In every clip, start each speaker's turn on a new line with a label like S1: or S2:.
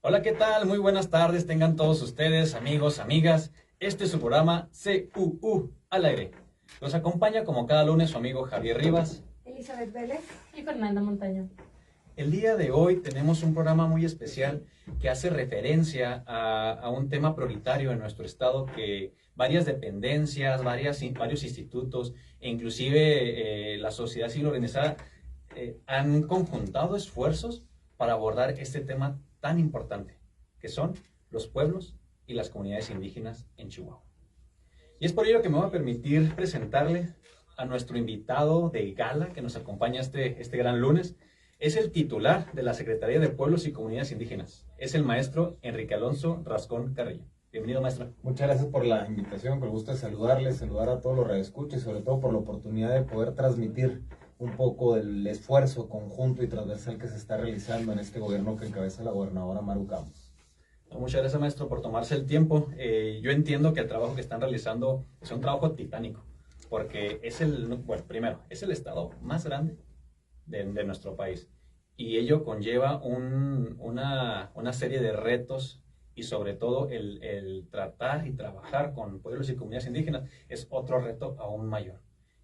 S1: Hola, ¿qué tal? Muy buenas tardes, tengan todos ustedes, amigos, amigas. Este es su programa CUU al aire. Los acompaña como cada lunes su amigo Javier Rivas,
S2: Elizabeth Vélez y Fernanda Montaño.
S1: El día de hoy tenemos un programa muy especial que hace referencia a un tema prioritario en nuestro estado que varias dependencias, varios institutos e inclusive la sociedad civil organizada han conjuntado esfuerzos para abordar este tema tan importante, que son los pueblos y las comunidades indígenas en Chihuahua. Y es por ello que me voy a permitir presentarle a nuestro invitado de gala que nos acompaña este gran lunes. Es el titular de la Secretaría de Pueblos y Comunidades Indígenas. Es el maestro Enrique Alonso Rascón Carrillo. Bienvenido, maestro.
S3: Muchas gracias por la invitación, con el gusto de saludarles, saludar a todos los radioescuchas y sobre todo por la oportunidad de poder transmitir un poco del esfuerzo conjunto y transversal que se está realizando en este gobierno que encabeza la gobernadora Maru Campos.
S1: Muchas gracias, maestro, por tomarse el tiempo. Yo entiendo que el trabajo que están realizando es un trabajo titánico, porque es primero, es el estado más grande de nuestro país. Y ello conlleva una serie de retos y sobre todo el tratar y trabajar con pueblos y comunidades indígenas es otro reto aún mayor.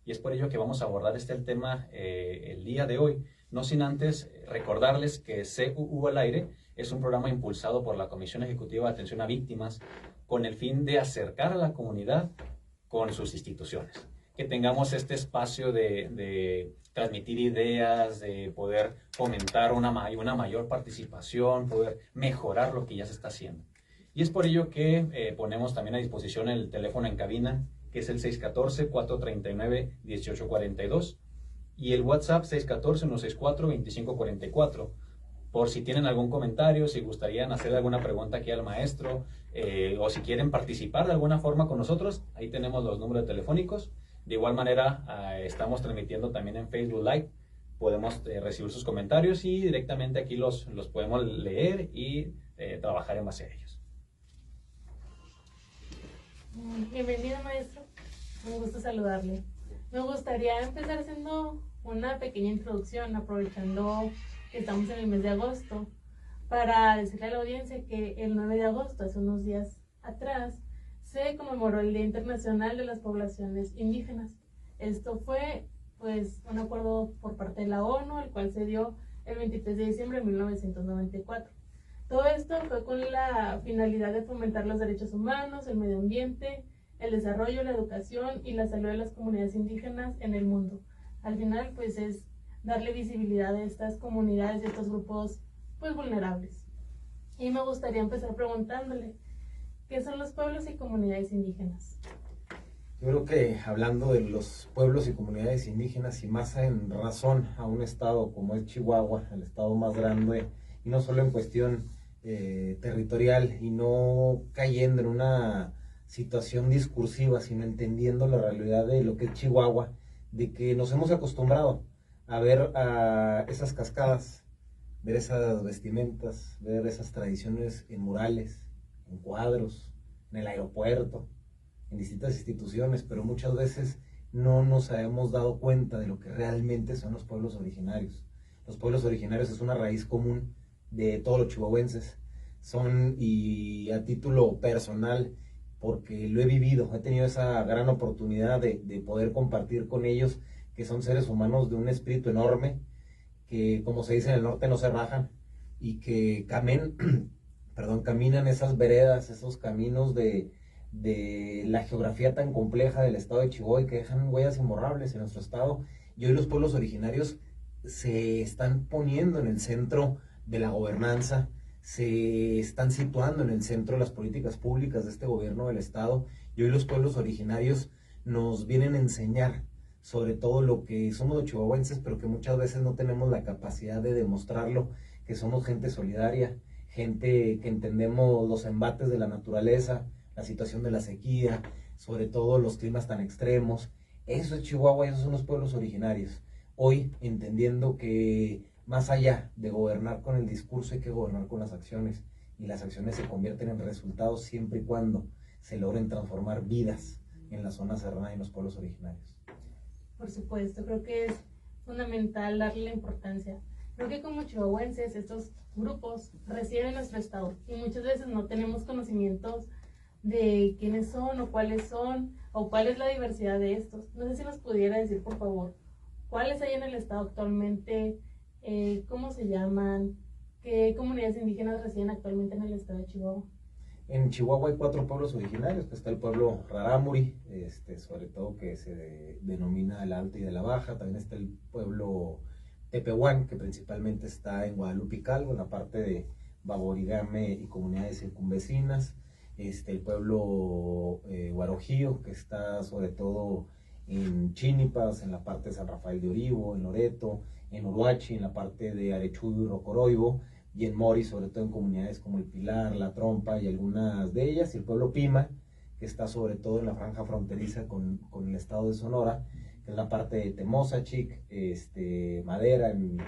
S1: Y es por ello que vamos a abordar este tema el día de hoy, no sin antes recordarles que CUU al aire es un programa impulsado por la Comisión Ejecutiva de Atención a Víctimas con el fin de acercar a la comunidad con sus instituciones. Que tengamos este espacio de transmitir ideas, de poder fomentar una mayor participación, poder mejorar lo que ya se está haciendo. Y es por ello que ponemos también a disposición el teléfono en cabina, que es el 614-439-1842, y el WhatsApp 614-164-2544. Por si tienen algún comentario, si gustarían hacer alguna pregunta aquí al maestro, o si quieren participar de alguna forma con nosotros, ahí tenemos los números telefónicos. De igual manera, estamos transmitiendo también en Facebook Live. Podemos recibir sus comentarios y directamente aquí los podemos leer y trabajar en base a ellos.
S2: Bienvenido, maestro. Un gusto saludarle. Me gustaría empezar haciendo una pequeña introducción, aprovechando que estamos en el mes de agosto, para decirle a la audiencia que el 9 de agosto, hace unos días atrás, se conmemoró el Día Internacional de las Poblaciones Indígenas. Esto fue, pues, un acuerdo por parte de la ONU, el cual se dio el 23 de diciembre de 1994. Todo esto fue con la finalidad de fomentar los derechos humanos, el medio ambiente, el desarrollo, la educación y la salud de las comunidades indígenas en el mundo. Al final, pues, es darle visibilidad a estas comunidades y a estos grupos, pues, vulnerables. Y me gustaría empezar preguntándole, ¿qué son los pueblos y comunidades indígenas?
S3: Yo creo que hablando de los pueblos y comunidades indígenas y más en razón a un estado como es Chihuahua, el estado más grande, y no solo en cuestión territorial y no cayendo en una situación discursiva, sino entendiendo la realidad de lo que es Chihuahua, de que nos hemos acostumbrado a ver a esas cascadas, ver esas vestimentas, ver esas tradiciones en murales, en cuadros, en el aeropuerto, en distintas instituciones, pero muchas veces no nos hemos dado cuenta de lo que realmente son los pueblos originarios. Los pueblos originarios es una raíz común de todos los chihuahuenses. Son, y a título personal, porque lo he vivido, he tenido esa gran oportunidad de poder compartir con ellos, que son seres humanos de un espíritu enorme, que como se dice en el norte no se rajan, y que caminan esas veredas, esos caminos de la geografía tan compleja del estado de Chihuahua y que dejan huellas imborrables en nuestro estado. Y hoy los pueblos originarios se están poniendo en el centro de la gobernanza, se están situando en el centro de las políticas públicas de este gobierno del estado, y hoy los pueblos originarios nos vienen a enseñar sobre todo lo que somos los chihuahuenses, pero que muchas veces no tenemos la capacidad de demostrarlo, que somos gente solidaria, gente que entendemos los embates de la naturaleza, la situación de la sequía, sobre todo los climas tan extremos. Eso es Chihuahua, esos son los pueblos originarios. Hoy entendiendo que más allá de gobernar con el discurso hay que gobernar con las acciones, y las acciones se convierten en resultados siempre y cuando se logren transformar vidas en la zona serrana y en los pueblos originarios.
S2: Por supuesto, creo que es fundamental darle la importancia. Creo que como chihuahuenses estos grupos residen en nuestro estado y muchas veces no tenemos conocimientos de quiénes son o cuál es la diversidad de estos. No sé si nos pudiera decir, por favor, cuáles hay en el estado actualmente, cómo se llaman, qué comunidades indígenas residen actualmente en el estado de Chihuahua.
S3: En Chihuahua hay 4 pueblos originarios, que está el pueblo Rarámuri, sobre todo que se denomina el Alto y de la Baja. También está el pueblo Tepehuán, que principalmente está en Guadalupe y Calvo, en la parte de Baborigame y comunidades circunvecinas. El pueblo Guarojío, que está sobre todo en Chínipas, en la parte de San Rafael de Oribo, en Loreto, en Uruachi, en la parte de Arechuyo y Rocoroibo, y en Mori, sobre todo en comunidades como El Pilar, La Trompa y algunas de ellas, y el pueblo Pima, que está sobre todo en la franja fronteriza con el estado de Sonora, que es la parte de Temozachic, Madera, en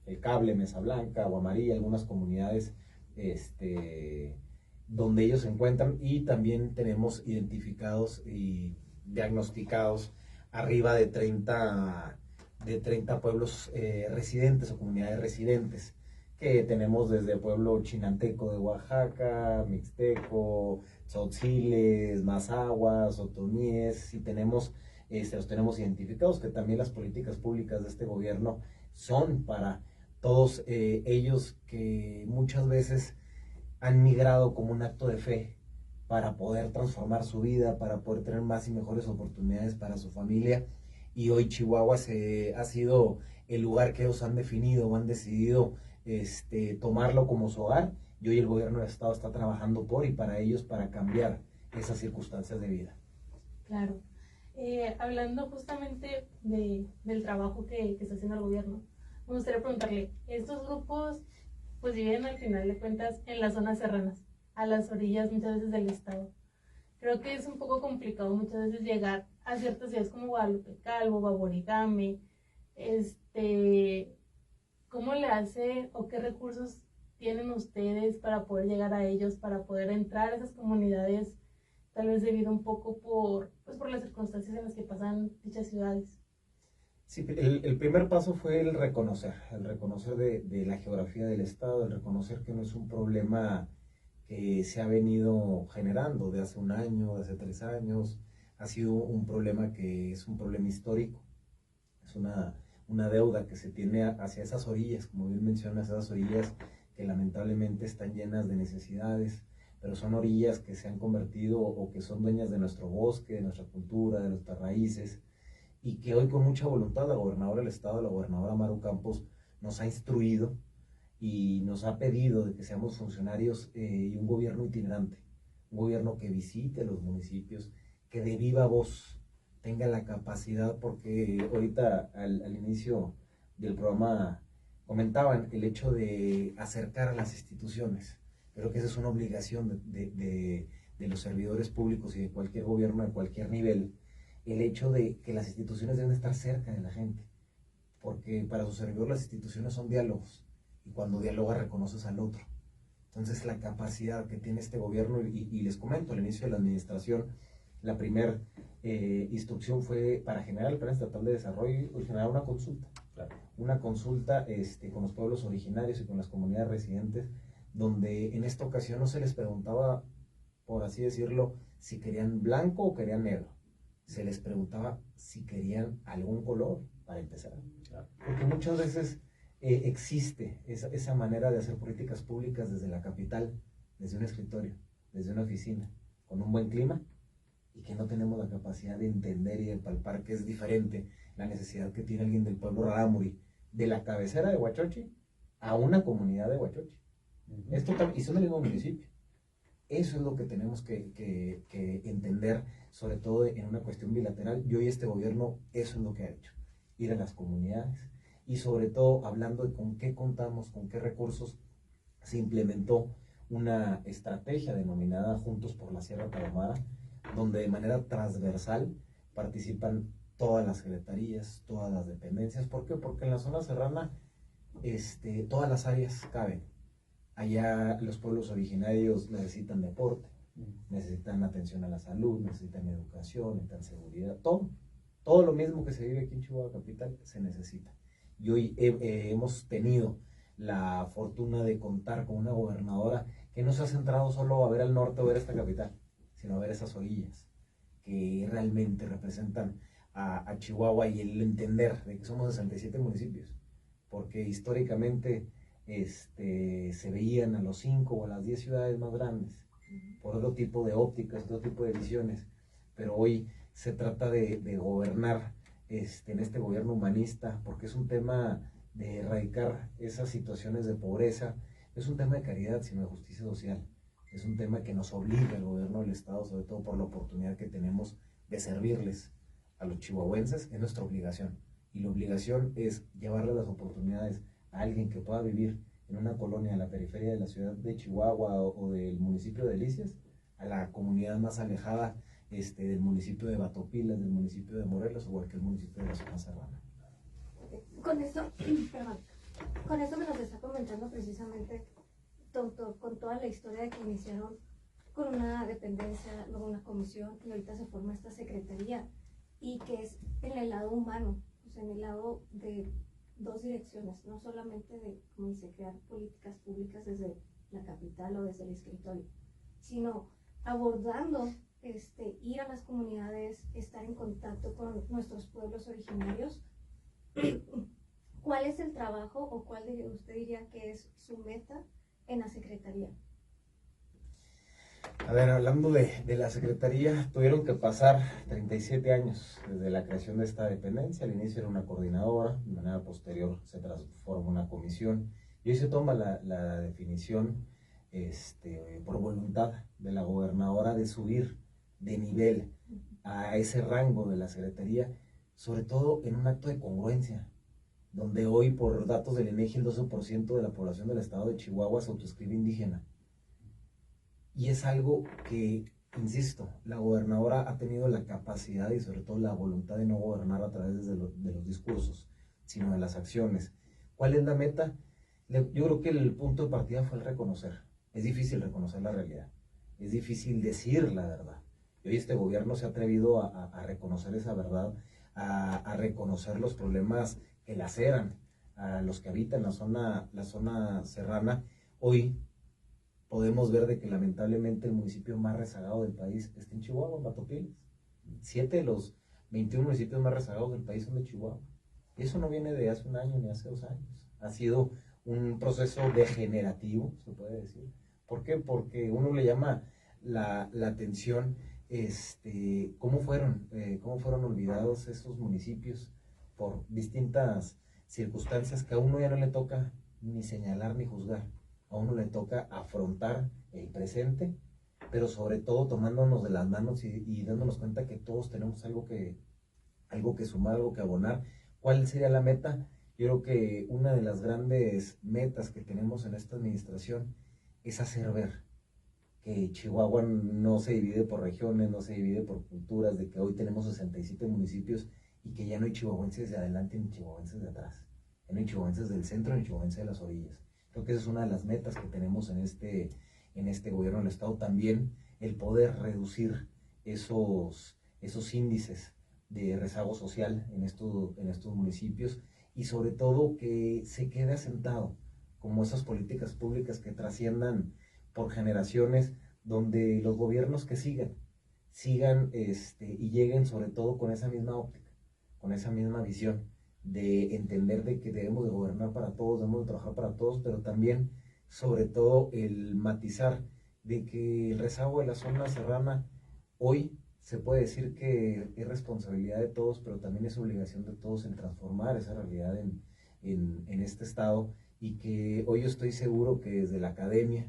S3: El Cable, Mesa Blanca, Aguamarilla, algunas comunidades donde ellos se encuentran, y también tenemos identificados y diagnosticados arriba de 30 pueblos residentes o comunidades residentes, que tenemos desde el pueblo chinanteco de Oaxaca, mixteco, tzotziles, mazahuas, otomíes, y los tenemos identificados, que también las políticas públicas de este gobierno son para todos ellos que muchas veces han migrado como un acto de fe para poder transformar su vida, para poder tener más y mejores oportunidades para su familia. Y hoy Chihuahua ha sido el lugar que ellos han definido o han decidido tomarlo como su hogar, y hoy el gobierno del estado está trabajando por y para ellos, para cambiar esas circunstancias de vida.
S2: Claro. Hablando justamente del trabajo que está haciendo el gobierno, me gustaría preguntarle, estos grupos pues viven al final de cuentas en las zonas serranas, a las orillas muchas veces del estado. Creo que es un poco complicado muchas veces llegar a ciertas ciudades como Guadalupe Calvo, Baborigame. ¿Cómo le hace o qué recursos tienen ustedes para poder llegar a ellos, para poder entrar a esas comunidades, tal vez debido un poco por las circunstancias en las que pasan dichas ciudades?
S3: Sí, el primer paso fue el reconocer de la geografía del estado, el reconocer que no es un problema que se ha venido generando de hace un año, de hace 3 años. Ha sido un problema que es un problema histórico, es una deuda que se tiene hacia esas orillas, como bien mencionas, esas orillas que lamentablemente están llenas de necesidades, pero son orillas que se han convertido o que son dueñas de nuestro bosque, de nuestra cultura, de nuestras raíces, y que hoy con mucha voluntad la gobernadora del estado, la gobernadora Maru Campos, nos ha instruido y nos ha pedido de que seamos funcionarios y un gobierno itinerante, un gobierno que visite los municipios, que de viva voz tenga la capacidad, porque ahorita al inicio del programa comentaban el hecho de acercar a las instituciones. Creo que esa es una obligación de los servidores públicos y de cualquier gobierno de cualquier nivel, el hecho de que las instituciones deben estar cerca de la gente, porque para su servidor las instituciones son diálogos, y cuando dialogas reconoces al otro. Entonces la capacidad que tiene este gobierno, y les comento, al inicio de la administración, la primera instrucción fue para generar el Plan Estatal de Desarrollo y generar una consulta, una consulta con los pueblos originarios y con las comunidades residentes, donde en esta ocasión no se les preguntaba, por así decirlo, si querían blanco o querían negro, se les preguntaba si querían algún color, para empezar, porque muchas veces existe esa manera de hacer políticas públicas desde la capital, desde un escritorio, desde una oficina, con un buen clima, y que no tenemos la capacidad de entender y de palpar que es diferente la necesidad que tiene alguien del pueblo Rarámuri, de la cabecera de Huachochi a una comunidad de Huachochi. Y son del mismo municipio. Eso es lo que tenemos que entender, sobre todo en una cuestión bilateral. Y hoy este gobierno eso es lo que ha hecho, ir a las comunidades, y sobre todo hablando de con qué contamos, con qué recursos. Se implementó una estrategia denominada Juntos por la Sierra Tarahumara, donde de manera transversal participan todas las secretarías, todas las dependencias. ¿Por qué? Porque en la zona serrana todas las áreas caben. Allá los pueblos originarios necesitan deporte, necesitan atención a la salud, necesitan educación, necesitan seguridad, todo lo mismo que se vive aquí en Chihuahua Capital se necesita. Y hoy hemos tenido la fortuna de contar con una gobernadora que no se ha centrado solo a ver al norte o ver esta capital, sino a ver esas orillas que realmente representan a Chihuahua, y el entender de que somos 67 municipios, porque históricamente se veían a los 5 o a las 10 ciudades más grandes por otro tipo de ópticas, otro tipo de visiones, pero hoy se trata de gobernar en este gobierno humanista, porque es un tema de erradicar esas situaciones de pobreza, es un tema de caridad, sino de justicia social, es un tema que nos obliga al gobierno del estado, sobre todo por la oportunidad que tenemos de servirles a los chihuahuenses, es nuestra obligación, y la obligación es llevarle las oportunidades a alguien que pueda vivir en una colonia a la periferia de la ciudad de Chihuahua o del municipio de Delicias, a la comunidad más alejada del municipio de Batopilas, del municipio de Morelos o cualquier municipio de la zona serrana.
S4: Con esto, perdón, con esto que nos está comentando precisamente, con toda la historia de que iniciaron con una dependencia, luego una comisión y ahorita se forma esta secretaría, y que es en el lado humano, o sea, en el lado de dos direcciones, no solamente de, como dice, crear políticas públicas desde la capital o desde el escritorio, sino abordando, ir a las comunidades, estar en contacto con nuestros pueblos originarios. ¿Cuál es el trabajo o cuál usted diría que es su meta en la Secretaría?
S3: A ver, hablando de la Secretaría, tuvieron que pasar 37 años desde la creación de esta dependencia. Al inicio era una coordinadora, de manera posterior se transforma una comisión, y hoy se toma la definición por voluntad de la gobernadora de subir de nivel a ese rango de la Secretaría, sobre todo en un acto de congruencia, donde hoy, por datos del INEGI, el 12% de la población del estado de Chihuahua se autoescribe indígena. Y es algo que, insisto, la gobernadora ha tenido la capacidad y sobre todo la voluntad de no gobernar a través de los discursos, sino de las acciones. ¿Cuál es la meta? Yo creo que el punto de partida fue el reconocer. Es difícil reconocer la realidad, es difícil decir la verdad. Y hoy este gobierno se ha atrevido a reconocer esa verdad, a reconocer los problemas que laceran a los que habitan la zona serrana. Hoy podemos ver de que lamentablemente el municipio más rezagado del país está en Chihuahua, en Batopilas. 7 de los 21 municipios más rezagados del país son de Chihuahua. Y eso no viene de hace un año ni hace 2 años. Ha sido un proceso degenerativo, se puede decir. ¿Por qué? Porque uno le llama la atención cómo fueron olvidados estos municipios por distintas circunstancias que a uno ya no le toca ni señalar ni juzgar. A uno le toca afrontar el presente, pero sobre todo tomándonos de las manos y dándonos cuenta que todos tenemos algo que sumar, algo que abonar. ¿Cuál sería la meta? Yo creo que una de las grandes metas que tenemos en esta administración es hacer ver que Chihuahua no se divide por regiones, no se divide por culturas, de que hoy tenemos 67 municipios y que ya no hay chihuahuenses de adelante ni chihuahuenses de atrás, ya no hay chihuahuenses del centro ni chihuahuenses de las orillas. Creo que esa es una de las metas que tenemos en este gobierno del estado, también el poder reducir esos índices de rezago social en estos municipios, y sobre todo que se quede asentado como esas políticas públicas que trasciendan por generaciones, donde los gobiernos que sigan y lleguen sobre todo con esa misma óptica, con esa misma visión de entender de que debemos de gobernar para todos, debemos de trabajar para todos, pero también, sobre todo, el matizar de que el rezago de la zona serrana hoy se puede decir que es responsabilidad de todos, pero también es obligación de todos en transformar esa realidad en este estado, y que hoy yo estoy seguro que desde la academia,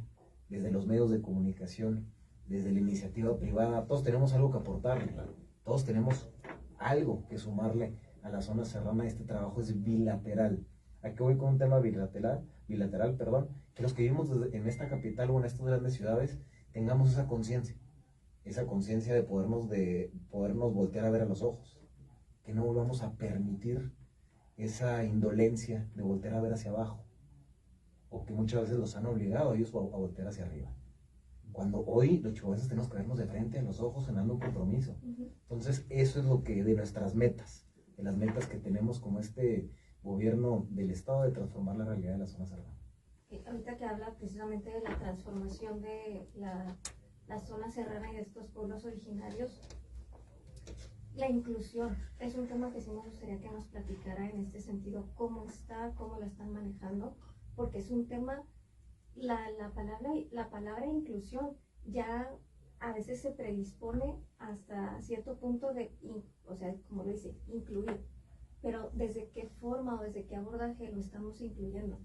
S3: desde los medios de comunicación, desde la iniciativa privada, todos tenemos algo que aportarle, todos tenemos algo que sumarle a la zona serrana. Este trabajo es bilateral. ¿A qué voy con un tema bilateral, que los que vivimos en esta capital o en estas grandes ciudades tengamos esa conciencia de podernos voltear a ver a los ojos, que no volvamos a permitir esa indolencia de voltear a ver hacia abajo, o que muchas veces los han obligado a ellos a voltear hacia arriba, cuando hoy los chihuahuenses tenemos que vernos de frente a los ojos, generando un compromiso. Entonces eso es lo que de nuestras metas, de las metas que tenemos como este gobierno del estado, de transformar la realidad de la zona serrana.
S4: ahorita que habla precisamente de la transformación de la zona serrana y de estos pueblos originarios, la inclusión es un tema que sí me gustaría que nos platicara en este sentido, cómo está, cómo la están manejando, porque es un tema, la palabra inclusión ya a veces se predispone hasta cierto punto de, o sea, como lo dice, incluir, pero desde qué forma o desde qué abordaje lo estamos incluyendo.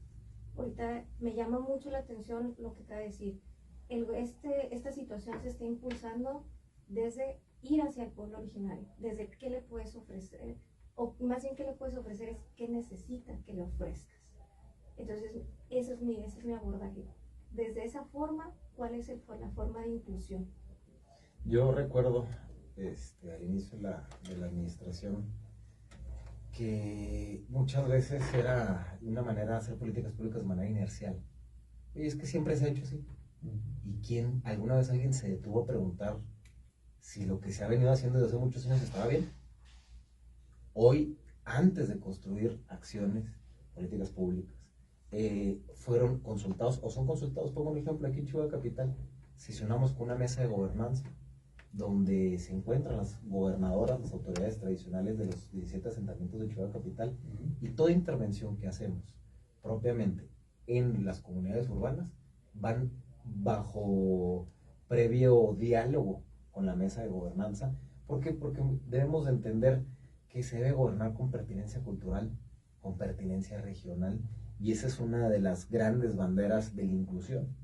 S4: Ahorita me llama mucho la atención lo que acaba de decir. Esta situación se está impulsando desde ir hacia el pueblo originario, desde qué le puedes ofrecer, o más bien qué le puedes ofrecer es qué necesita que le ofrezcas. Entonces, ese es mi abordaje. Desde esa forma, ¿cuál es la forma de inclusión?
S3: Yo recuerdo al inicio de la administración que muchas veces era una manera de hacer políticas públicas de manera inercial. Oye, es que siempre se ha hecho así. ¿Y alguna vez alguien se detuvo a preguntar si lo que se ha venido haciendo desde hace muchos años estaba bien? Hoy, antes de construir acciones, políticas públicas, fueron consultados o son consultados. Pongo un ejemplo, aquí en Chihuahua Capital sesionamos con una mesa de gobernanza donde se encuentran las gobernadoras, las autoridades tradicionales de los 17 asentamientos de Chihuahua Capital, y toda intervención que hacemos propiamente en las comunidades urbanas van bajo previo diálogo con la mesa de gobernanza. ¿Por qué? Porque debemos de entender que se debe gobernar con pertinencia cultural, con pertinencia regional, y esa es una de las grandes banderas de la inclusión.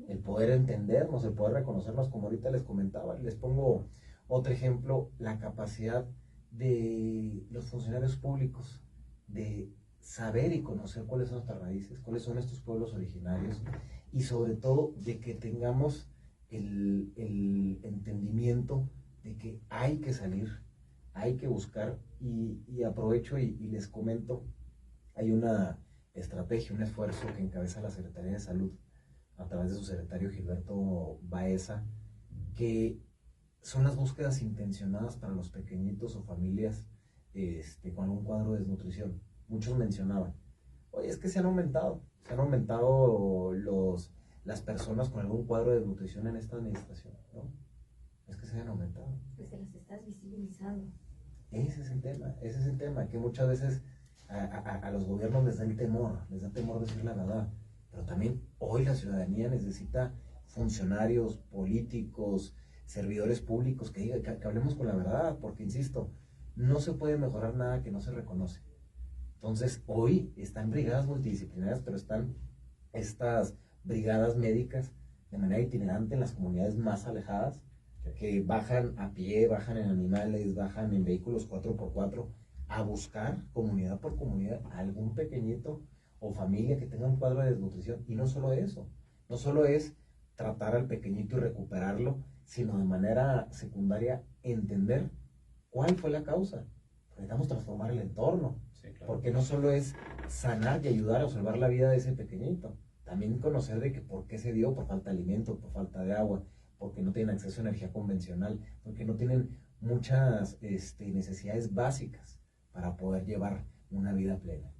S3: El poder entendernos, el poder reconocernos, como ahorita les comentaba. Les pongo otro ejemplo, la capacidad de los funcionarios públicos de saber y conocer cuáles son nuestras raíces, cuáles son estos pueblos originarios, y sobre todo de que tengamos el entendimiento de que hay que salir, hay que buscar, y aprovecho y les comento, hay una estrategia, un esfuerzo que encabeza la Secretaría de Salud a través de su secretario Gilberto Baeza, que son las búsquedas intencionadas para los pequeñitos o familias con un cuadro de desnutrición. Muchos mencionaban, oye, es que se han aumentado las personas con algún cuadro de desnutrición en esta administración, ¿no? Es que se han aumentado.
S4: Pues se las estás visibilizando.
S3: Ese es el tema, que muchas veces a los gobiernos les da temor decir la verdad. Pero también hoy la ciudadanía necesita funcionarios, políticos, servidores públicos que hablemos con la verdad, porque insisto, no se puede mejorar nada que no se reconoce. Entonces, hoy están brigadas multidisciplinarias, pero están estas brigadas médicas de manera itinerante en las comunidades más alejadas, que bajan a pie, bajan en animales, bajan en vehículos 4x4 a buscar comunidad por comunidad a algún pequeñito o familia que tenga un cuadro de desnutrición. Y no solo eso, no solo es tratar al pequeñito y recuperarlo, sino de manera secundaria entender cuál fue la causa. Necesitamos transformar el entorno, sí, claro. Porque no solo es sanar y ayudar a salvar la vida de ese pequeñito, también conocer de que por qué se dio, por falta de alimento, por falta de agua, porque no tienen acceso a energía convencional, porque no tienen muchas necesidades básicas para poder llevar una vida plena.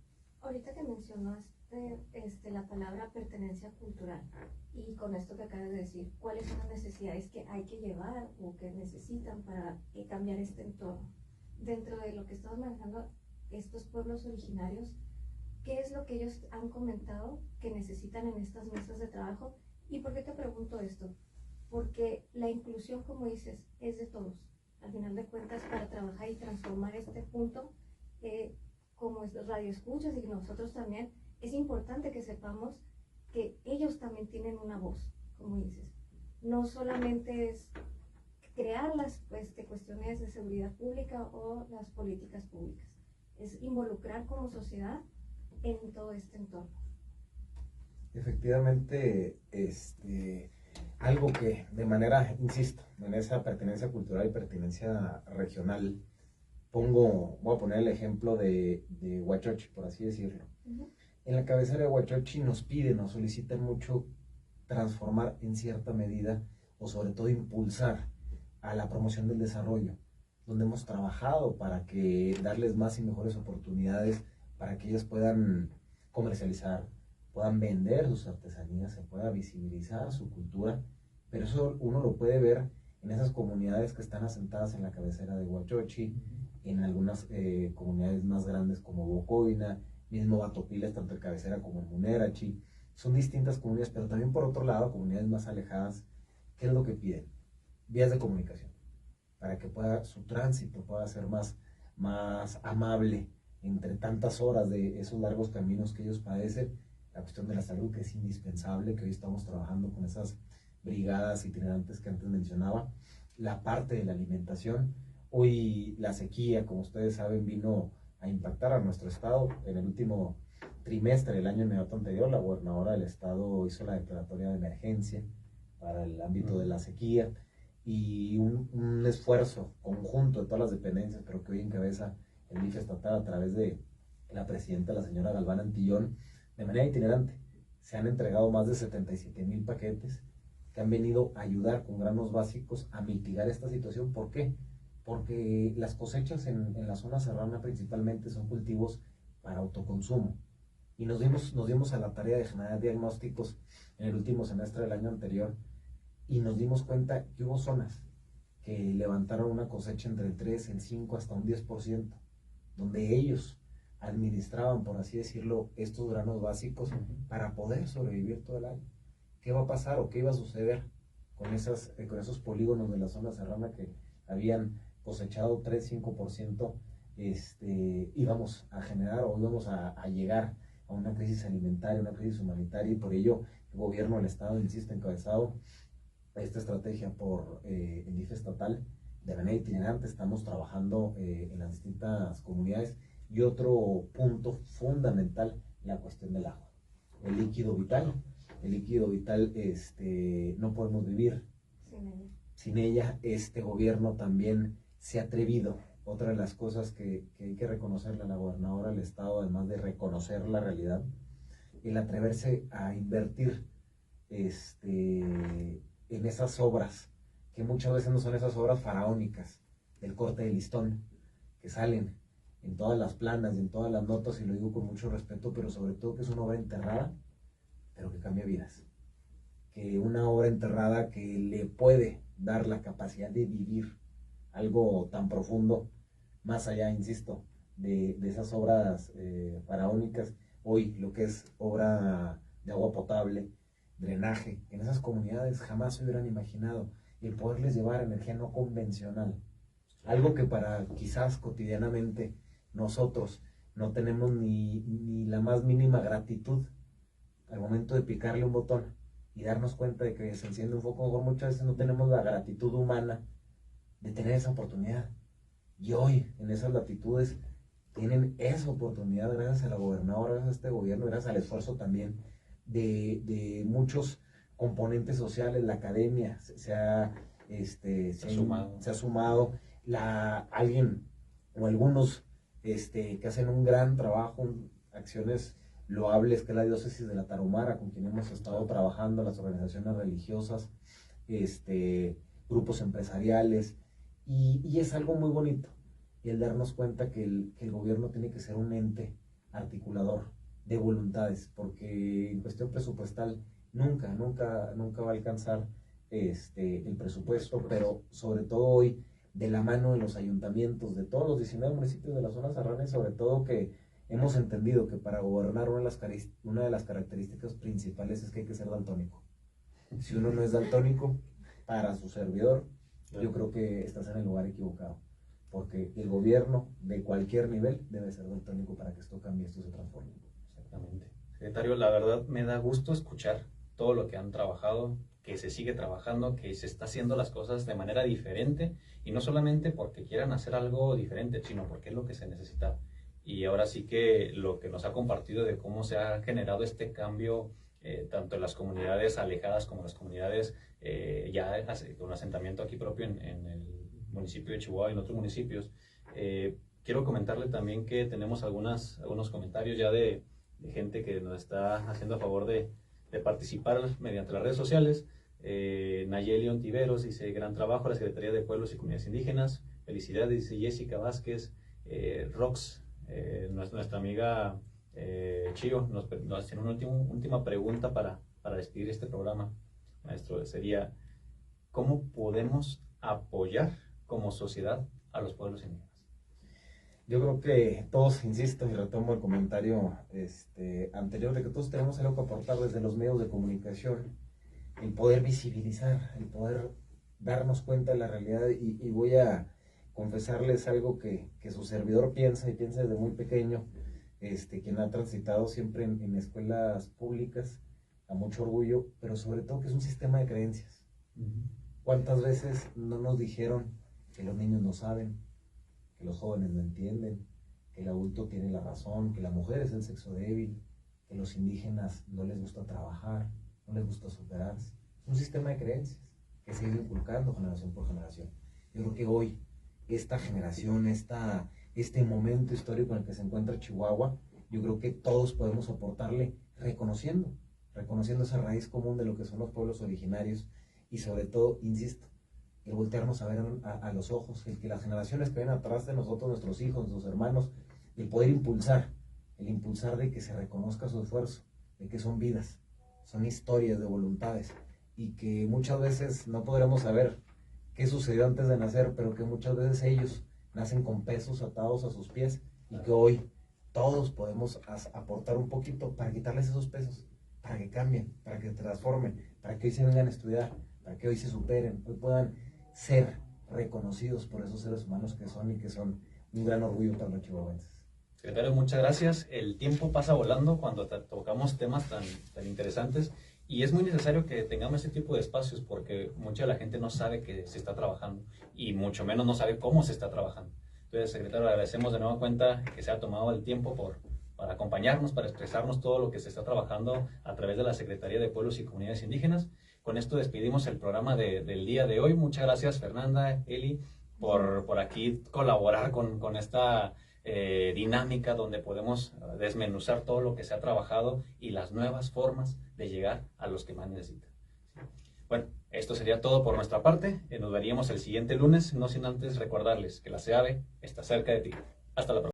S4: Ahorita que mencionaste la palabra pertenencia cultural, y con esto que acabas de decir, ¿cuáles son las necesidades que hay que llevar o que necesitan para cambiar este entorno? Dentro de lo que estamos manejando, estos pueblos originarios, ¿qué es lo que ellos han comentado que necesitan en estas mesas de trabajo? ¿Y por qué te pregunto esto? Porque la inclusión, como dices, es de todos. Al final de cuentas, para trabajar y transformar este punto, como estos radioescuchas y nosotros también, es importante que sepamos que ellos también tienen una voz, como dices. No solamente es crear las cuestiones de seguridad pública o las políticas públicas, es involucrar como sociedad en todo este entorno.
S3: Efectivamente, algo que de manera, insisto, en esa pertenencia cultural y pertenencia regional, voy a poner el ejemplo de Huachochi, por así decirlo. Uh-huh. En la cabecera de Huachochi nos solicitan mucho transformar en cierta medida, o sobre todo impulsar a la promoción del desarrollo, donde hemos trabajado para darles más y mejores oportunidades para que ellas puedan comercializar, puedan vender sus artesanías, se pueda visibilizar su cultura, pero eso uno lo puede ver en esas comunidades que están asentadas en la cabecera de Huachochi, en algunas comunidades más grandes como Bocoina, mismo Batopilas, tanto en cabecera como en Munerachi. Son distintas comunidades, pero también por otro lado, comunidades más alejadas, ¿qué es lo que piden? Vías de comunicación, para que su tránsito pueda ser más amable entre tantas horas de esos largos caminos que ellos padecen. La cuestión de la salud, que es indispensable, que hoy estamos trabajando con esas brigadas itinerantes que antes mencionaba. La parte de la alimentación. Hoy la sequía, como ustedes saben, vino a impactar a nuestro estado. En el último trimestre del año inmediato anterior, la gobernadora del estado hizo la declaratoria de emergencia para el ámbito de la sequía, y un esfuerzo conjunto de todas las dependencias, pero que hoy encabeza el DIF estatal a través de la presidenta, la señora Galván Antillón, de manera itinerante. Se han entregado más de 77,000 paquetes que han venido a ayudar con granos básicos a mitigar esta situación. ¿Por qué? Porque las cosechas en la zona serrana principalmente son cultivos para autoconsumo. Y nos dimos a la tarea de generar diagnósticos en el último semestre del año anterior, y nos dimos cuenta que hubo zonas que levantaron una cosecha entre el 3, el 5, hasta un 10%, donde ellos administraban, por así decirlo, estos granos básicos para poder sobrevivir todo el año. ¿Qué va a pasar o qué iba a suceder con esos polígonos de la zona serrana que habían cosechado 3, 5%? Íbamos a generar o íbamos a llegar a una crisis alimentaria, una crisis humanitaria, y por ello el gobierno del estado, insisto, encabezado esta estrategia por el DIF estatal, de manera itinerante. Estamos trabajando en las distintas comunidades. Y otro punto fundamental, la cuestión del agua, el líquido vital. El líquido vital, no podemos vivir sin ella. Este gobierno también se ha atrevido. Otra de las cosas que hay que reconocerle a la gobernadora del estado, además de reconocer la realidad, el atreverse a invertir en esas obras, que muchas veces no son esas obras faraónicas del corte de listón, que salen en todas las planas y en todas las notas, y lo digo con mucho respeto, pero sobre todo que es una obra enterrada, pero que cambia vidas. Que una obra enterrada que le puede dar la capacidad de vivir algo tan profundo, más allá, insisto, de esas obras faraónicas. Hoy lo que es obra de agua potable, drenaje, en esas comunidades jamás se hubieran imaginado el poderles llevar energía no convencional, algo que para quizás cotidianamente nosotros no tenemos ni la más mínima gratitud al momento de picarle un botón y darnos cuenta de que se enciende un foco. Muchas veces no tenemos la gratitud humana de tener esa oportunidad, y hoy en esas latitudes tienen esa oportunidad gracias a la gobernadora, gracias a este gobierno, gracias al esfuerzo también de muchos componentes sociales. La academia se ha sumado, alguien o algunos que hacen un gran trabajo, acciones loables, que es la diócesis de la Tarahumara, con quien hemos estado trabajando, las organizaciones religiosas, grupos empresariales, y es algo muy bonito el darnos cuenta que el gobierno tiene que ser un ente articulador de voluntades, porque en cuestión presupuestal nunca va a alcanzar el presupuesto, pero sobre todo hoy, de la mano de los ayuntamientos de todos los 19 municipios de la zona serrana, y sobre todo que hemos entendido que para gobernar una de las características principales es que hay que ser daltónico. Si uno no es daltónico, para su servidor, yo creo que estás en el lugar equivocado, porque el gobierno de cualquier nivel debe ser daltónico para que esto cambie, esto se transforme.
S1: Exactamente. Secretario, la verdad me da gusto escuchar todo lo que han trabajado, que se sigue trabajando, que se está haciendo las cosas de manera diferente, y no solamente porque quieran hacer algo diferente, sino porque es lo que se necesita. Y ahora sí que lo que nos ha compartido de cómo se ha generado este cambio, tanto en las comunidades alejadas como en las comunidades con asentamiento aquí propio en el municipio de Chihuahua y en otros municipios. Quiero comentarle también que tenemos algunos comentarios ya de gente que nos está haciendo a favor de participar mediante las redes sociales. Nayeli Ontiveros dice: gran trabajo la Secretaría de Pueblos y Comunidades Indígenas, felicidades. Dice Jessica Vázquez. Rox, nuestra amiga Chío, nos hacen una última pregunta para despedir este programa, maestro. Sería, ¿cómo podemos apoyar como sociedad a los pueblos indígenas?
S3: Yo creo que todos, insisto y retomo el comentario anterior, de que todos tenemos algo que aportar desde los medios de comunicación, el poder visibilizar, el poder darnos cuenta de la realidad. Y voy a confesarles algo que su servidor piensa, y piensa desde muy pequeño, quien ha transitado siempre en escuelas públicas, a mucho orgullo, pero sobre todo que es un sistema de creencias. ¿Cuántas veces no nos dijeron que los niños no saben, que los jóvenes no entienden, que el adulto tiene la razón, que la mujer es el sexo débil, que los indígenas no les gusta trabajar, no les gusta superarse? Es un sistema de creencias que se ha ido inculcando generación por generación. Yo creo que hoy, esta generación, este momento histórico en el que se encuentra Chihuahua, yo creo que todos podemos aportarle reconociendo esa raíz común de lo que son los pueblos originarios, y sobre todo, insisto, el voltearnos a ver a los ojos, el que las generaciones que ven atrás de nosotros, nuestros hijos, nuestros hermanos, el poder impulsar de que se reconozca su esfuerzo, de que son vidas, son historias de voluntades, y que muchas veces no podremos saber qué sucedió antes de nacer, pero que muchas veces ellos nacen con pesos atados a sus pies, y que hoy todos podemos aportar un poquito para quitarles esos pesos, para que cambien, para que se transformen, para que hoy se vengan a estudiar, para que hoy se superen, hoy puedan ser reconocidos por esos seres humanos que son, y que son un gran orgullo para los chihuahuenses.
S1: Secretario, muchas gracias. El tiempo pasa volando cuando tocamos temas tan interesantes, y es muy necesario que tengamos este tipo de espacios, porque mucha de la gente no sabe que se está trabajando, y mucho menos no sabe cómo se está trabajando. Entonces, secretario, agradecemos de nueva cuenta que se ha tomado el tiempo para acompañarnos, para expresarnos todo lo que se está trabajando a través de la Secretaría de Pueblos y Comunidades Indígenas. Con esto despedimos el programa del día de hoy. Muchas gracias, Fernanda, Eli, por aquí colaborar con esta dinámica donde podemos desmenuzar todo lo que se ha trabajado y las nuevas formas de llegar a los que más necesitan. Bueno, esto sería todo por nuestra parte. Nos veríamos el siguiente lunes, no sin antes recordarles que la SEAVE está cerca de ti. Hasta la próxima.